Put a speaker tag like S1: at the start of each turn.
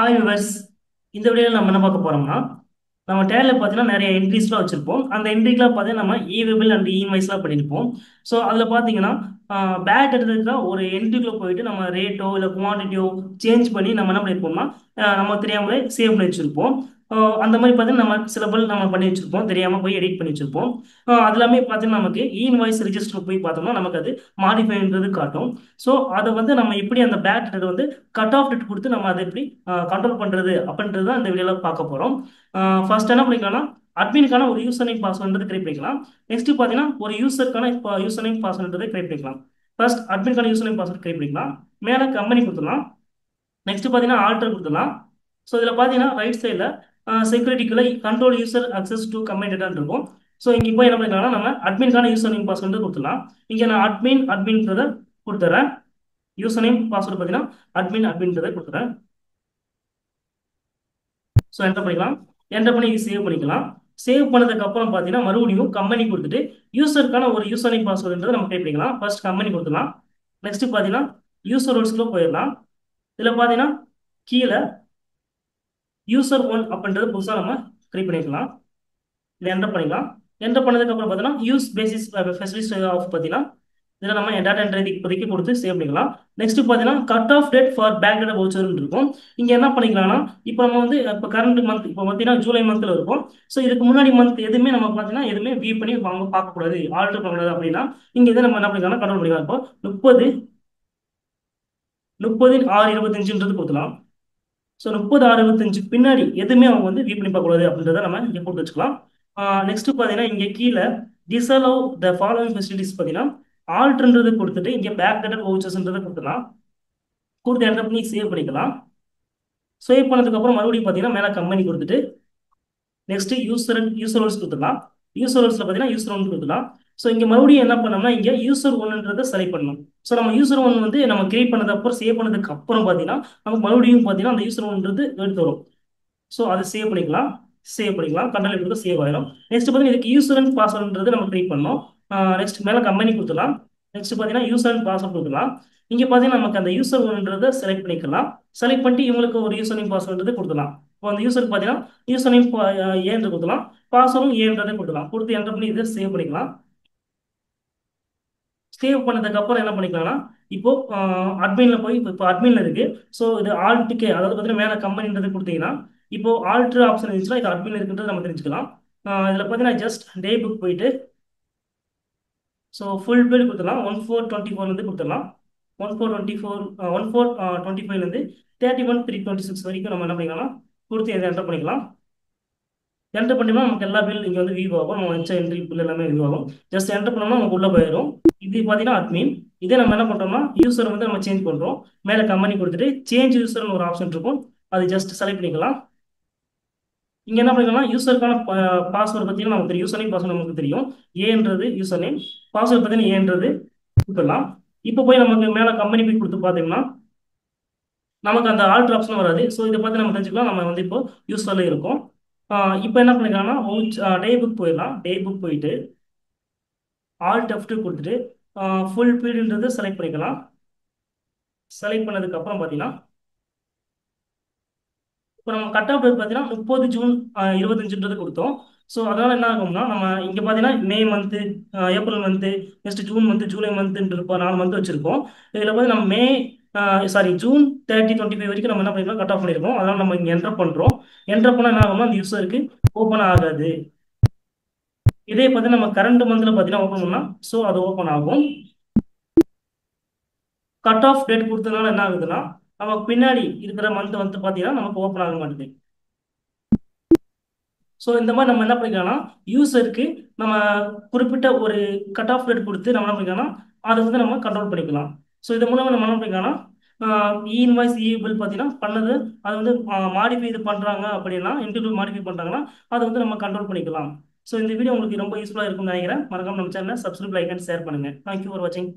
S1: Hi viewers. இந்த வீடியோவில் நம்ம என்ன பார்க்க போறோம்னா, நம்ம டேலில் பார்த்தீங்கன்னா நிறைய என்ட்ரிஸ்லாம் வச்சிருப்போம். அந்த என்ட்ரிக்கெலாம் பார்த்தீங்கன்னா நம்ம ஈவேபிள் அண்ட் இன்வாய்ஸ்லாம் பண்ணியிருப்போம். ஸோ அதில் பார்த்தீங்கன்னா பேட் எடுத்துக்கிட்டா ஒரு என்ட்ரிக்குள்ள போயிட்டு நம்ம ரேட்டோ இல்லை குவான்டிட்டியோ சேஞ்ச் பண்ணி நம்ம என்ன பண்ணியிருப்போம்னா நம்ம தெரியாமலே சேவ் பண்ணி வச்சிருப்போம். அந்த மாதிரி பார்த்தீங்கன்னா நம்ம சில பில் நம்ம பண்ணி வச்சிருப்போம், தெரியாமல் போய் எடிட் பண்ணி வச்சிருப்போம். அது எல்லாமே பார்த்தீங்கன்னா நமக்கு இன்வாய்ஸ் ரெஜிஸ்டர் போய் பார்த்தோம்னா நமக்கு அது மாடிஃபைன்றது காட்டும். ஸோ அதை வந்து நம்ம எப்படி அந்த பேட் வந்து கட் ஆஃப் டேட் கொடுத்து நம்ம அதை எப்படி கண்ட்ரோல் பண்றது அப்படின்றது தான் இந்த வீடியோல பார்க்க போறோம். ஃபர்ஸ்ட் என்ன பண்ணிக்கலாம்னா அட்மினுக்கான ஒரு யூசர் நேம் பாஸ்வேர்டு கிரியேட் பண்ணிக்கலாம். நெக்ஸ்ட் பார்த்தீங்கன்னா ஒரு யூசருக்கான யூசர் நேம் பாஸ்வேர்டு கிரியேட் பண்ணிக்கலாம். ஃபர்ஸ்ட் அட்மினுக்கான யூசர் நேம் பாஸ்வேர்டு கிரியேட் பண்ணிக்கலாம். மேலே கம்பெனி கொடுத்துடலாம். நெக்ஸ்ட் பார்த்தீங்கன்னா ஆல்டர் கொடுத்துடலாம். ஸோ இதில் பார்த்தீங்கன்னா ரைட் சைடில் செக்யூரிட்டிக்குள்ள control user access to company டேட்டான்னு இருக்கும். ஸோ இங்கே இப்போ என்ன பண்ணிக்கலாம்னா நம்ம அட்மின்கான யூசர் நேம் பாஸ்வேர்டு கொடுத்துடலாம். இங்கே நான் அட்மின்றதை கொடுத்துட்றேன். யூசர் நேம் பாஸ்வேர்டு பார்த்தீங்கன்னா அட்மின்றதை கொடுத்துறேன். ஸோ என்டர் பண்ணிக்கலாம். என்டர் பண்ணி சேவ் பண்ணிக்கலாம். சேவ் பண்ணதுக்கு அப்புறம் பார்த்தீங்கன்னா மறுபடியும் கம்பெனி கொடுத்துட்டு யூசருக்கான ஒரு யூசர் நேம் பாஸ்வேர்டுன்றதை நம்ம டைப் பண்ணிக்கலாம். ஃபர்ஸ்ட் கம்பெனி கொடுத்துலாம். நெக்ஸ்ட் பார்த்தீங்கன்னா யூசர் ரோல்ஸ்க்குள்ள போயிடலாம். இதில் பார்த்தீங்கன்னா கீழே யூசர் ஒன் அப்படின்றது புதுசாக நம்ம கிரியேட் பண்ணிக்கலாம். இதை என்டர் பண்ணிக்கலாம். என்டர் பண்ணதுக்கு அப்புறம் பார்த்தீங்கன்னா யூஸ் பேசிஸ் ஃபெசிலிட்டிஸ் ஆஃப் பார்த்தீங்கன்னா இதில் நம்ம டேட்டா என்ட்ரி இப்போதைக்கு கொடுத்து சேவ் பண்ணிக்கலாம். நெக்ஸ்ட் பார்த்தீங்கன்னா cut off date for bank data வவுச்சர்னு இருக்கும். இங்கே என்ன பண்ணிக்கலாம்னா இப்போ நம்ம வந்து இப்போ கரண்ட் மந்த் இப்போ பார்த்தீங்கன்னா ஜூலை மந்த்தில் இருக்கும். ஸோ இதுக்கு முன்னாடி மந்த் எதுவுமே நம்ம பார்த்தீங்கன்னா எதுவுமே வியூ பண்ணி வாங்க பார்க்கக்கூடாது, ஆல்டர் பண்ணக்கூடாது அப்படின்னா இங்கே இதை நம்ம என்ன பண்ணிக்கலாம், கண்ட்ரோல் பண்ணிக்கலாம். இப்போ 30/6/25 கொடுக்கலாம். ஸோ 30/6/25 பின்னாடி எதுவுமே அவங்க வந்து வியூ பண்ணி பார்க்கக்கூடாது அப்படின்றத நம்ம இங்கே போட்டு வச்சுக்கலாம். நெக்ஸ்ட் பார்த்தீங்கன்னா இங்கே கீழே டிஸ்அலோவ் த ஃபாலோவிங் ஃபெசிலிட்டிஸ் பார்த்தீங்கன்னா ஆல்ட்ன்றது கொடுத்துட்டு இங்கே பேக் டேட்டா வவுச்சர்ஸ்ன்றதை கொடுத்துக்கலாம். கொடுத்து என்டர் பண்ணி சேவ் பண்ணிக்கலாம். சேவ் பண்ணதுக்கு அப்புறம் மறுபடியும் பார்த்தீங்கன்னா மேலே கம்பெனி கொடுத்துட்டு நெக்ஸ்ட் யூசர் ரோல்ஸ் கொடுத்துக்கலாம். யூசர் ரோல்ஸ்ல பார்த்தீங்கன்னா யூசர் ஒன் கொடுத்துக்கலாம். ஸோ இங்கே மறுபடியும் என்ன பண்ணோம்னா இங்கே யூசர் ஒன்னுன்றதை செலக்ட் பண்ணணும். ஸோ நம்ம யூசர் ஒன் வந்து நம்ம கிரியேட் பண்ணது அப்புறம் சேவ் பண்ணதுக்கு அப்புறம் பார்த்தீங்கன்னா நமக்கு மறுபடியும் பார்த்தீங்கன்னா அந்த யூசர் ஒன்றது எடுத்து வரும். ஸோ அதை சேவ் பண்ணிக்கலாம். கண்ட்ரோல் கொடுத்து சேவ் ஆயிடும். நெக்ஸ்ட் பார்த்தீங்கன்னா இதுக்கு யூசர் அண்ட் பாஸ்வேர்டுன்றது நம்ம கிரியேட் பண்ணோம். நெக்ஸ்ட் மேலே கம்பெனி கொடுத்துலாம். நெக்ஸ்ட் பார்த்தீங்கன்னா யூசர் அண்ட் பாஸ்வேர்ட் கொடுத்துலாம். இங்கே பார்த்தீங்கன்னா நமக்கு அந்த யூசர் ஒன்ன்றதை செலக்ட் பண்ணிக்கலாம். செலக்ட் பண்ணிட்டு இவங்களுக்கு ஒரு யூசர் நேம் பாஸ்வேர்டு கொடுக்கலாம். இப்போ அந்த யூசருக்கு பார்த்தீங்கன்னா யூசர் நேம் ஏன்று கொடுக்கலாம், பாஸ்வேர்டும் ஏன்றதை கொடுக்கலாம். கொடுத்து என்டர் பண்ணி இதை சேவ் பண்ணிக்கலாம். சேவ் பண்ணதுக்கு அப்புறம் என்ன பண்ணிக்கலாம்னா இப்போ அட்மின்ல போய் இப்போ அட்மின்ல இருக்கு. ஸோ இது ஆல்ட்டுக்கே அதாவது பார்த்தீங்கன்னா மேலே கம்பெனின்றது கொடுத்தீங்கன்னா இப்போ ஆல்ட்ரு ஆப்ஷன் இருந்துச்சுன்னா இது அட்மின் இருக்குன்றது நம்ம தெரிஞ்சுக்கலாம். இதில் பார்த்தீங்கன்னா ஜஸ்ட் டே புக் போயிட்டு ஸோ ஃபுல் பேர் கொடுத்துடலாம். 14/24 வந்து கொடுத்துடலாம். 14/24 14/25 31/3/26 வரைக்கும் நம்ம என்ன பண்ணிக்கலாம் கொடுத்து இதை என்டர் பண்ணிக்கலாம். என்டர் பண்ணோம்னா நமக்கு எல்லா பில் இங்கே வந்து வியூ ஆகும். நம்ம வச்ச என்ட்ரி பில் எல்லாமே வியூ ஆகும். ஜஸ்ட் என்டர் பண்ணோம்னா நமக்கு உள்ள போயிடும். இது பார்த்தீங்கன்னா அட்மின். இதே நம்ம என்ன பண்ணுறோம்னா யூசர் வந்து நம்ம சேஞ்ச் பண்ணுறோம். மேலே கம்பெனி கொடுத்துட்டு சேஞ்ச் யூசர்னு ஒரு ஆப்ஷன் இருக்கும். அது ஜஸ்ட் செலக்ட் பண்ணிக்கலாம். இங்கே என்ன பண்ணிக்கலாம், யூசருக்கான பாஸ்வேர்டு பார்த்தீங்கன்னா நமக்கு தெரியும். யூசர் நேம் பாஸ்வேர்டு நமக்கு தெரியும். ஏன்றது யூசர் நேம், பாஸ்வேர்டு பார்த்தீங்கன்னா ஏன்றது கொடுத்துடலாம். இப்போ போய் நமக்கு மேலே கம்பெனி போய் கொடுத்து பார்த்தீங்கன்னா நமக்கு அந்த ஆல்ட்ரு ஆப்ஷன் வராது. ஸோ இதை பார்த்து நம்ம தெரிஞ்சுக்கலாம் நம்ம வந்து இப்போ யூஸ்ஃபுல்லாக இருக்கும். இப்போ என்ன பண்ணிக்கலாம்னா டே புக் போயிடலாம். டே புக் போயிட்டு ஆல்ட் F2 கொடுத்துட்டு ஃபுல் பீரியட்ன்றது செலக்ட் பண்ணிக்கலாம். செலக்ட் பண்ணதுக்கு அப்புறம் பார்த்தீங்கன்னா இப்போ நம்ம கட் ஆஃப் பார்த்தீங்கன்னா 30 ஜூன் 25ன்றது கொடுத்தோம். ஸோ அதனால என்ன ஆகும்னா நம்ம இங்கே பார்த்தீங்கன்னா May month, April month, next June month, July மந்த்துன்ற 4 மந்த் வச்சிருக்கோம். இதில் வந்து நம்ம ஜூன் 30/25 வரைக்கும் நம்ம என்ன பண்ணிருக்கோம் கட் ஆஃப் பண்ணியிருக்கோம். அதனால நம்ம இங்கே என்டர் பண்ணுறோம். என்டர் பண்ணால் என்ன ஆகும்னா அந்த யூஸருக்கு ஓப்பன் ஆகாது. இதே பார்த்தீங்கன்னா நம்ம கரண்ட் மந்த்ல பார்த்தீங்கன்னா ஓப்பன் பண்ணால் ஸோ அது ஓப்பன் ஆகும். கட் ஆஃப் டேட் கொடுத்ததுனால என்ன ஆகுதுன்னா நமக்கு பின்னாடி இருக்கிற மந்த் வந்து பார்த்தீங்கன்னா நமக்கு ஓப்பன் ஆக மாட்டேங்குது. ஸோ இந்த மாதிரி நம்ம என்ன பண்ணிக்கலாம்னா யூசருக்கு நம்ம குறிப்பிட்ட ஒரு கட் ஆஃப் ரேட் கொடுத்து நம்ம என்ன பண்ணிக்கலாம்னா அதை வந்து நம்ம கண்ட்ரோல் பண்ணிக்கலாம். ஸோ இது மூலமாக நம்ம என்ன பண்ணிக்கலாம்னா இன்வாய்ஸ் பில் பார்த்தீங்கன்னா பண்ணது அது வந்து மாடிஃபை இது பண்ணுறாங்க அப்படின்னா இன்டிவிஜுவல் மாடிஃபை பண்ணுறாங்கன்னா அதை வந்து நம்ம கண்ட்ரோல் பண்ணிக்கலாம். ஸோ இந்த வீடியோ உங்களுக்கு ரொம்ப யூஸ்ஃபுல்லாக இருக்கும்னு நினைக்கிறேன். மறக்காம நம்ம சேனலை சப்ஸ்கிரைப், லைக் அண்ட் ஷேர் பண்ணுங்கள். தேங்க்யூ ஃபார் வாட்சிங்.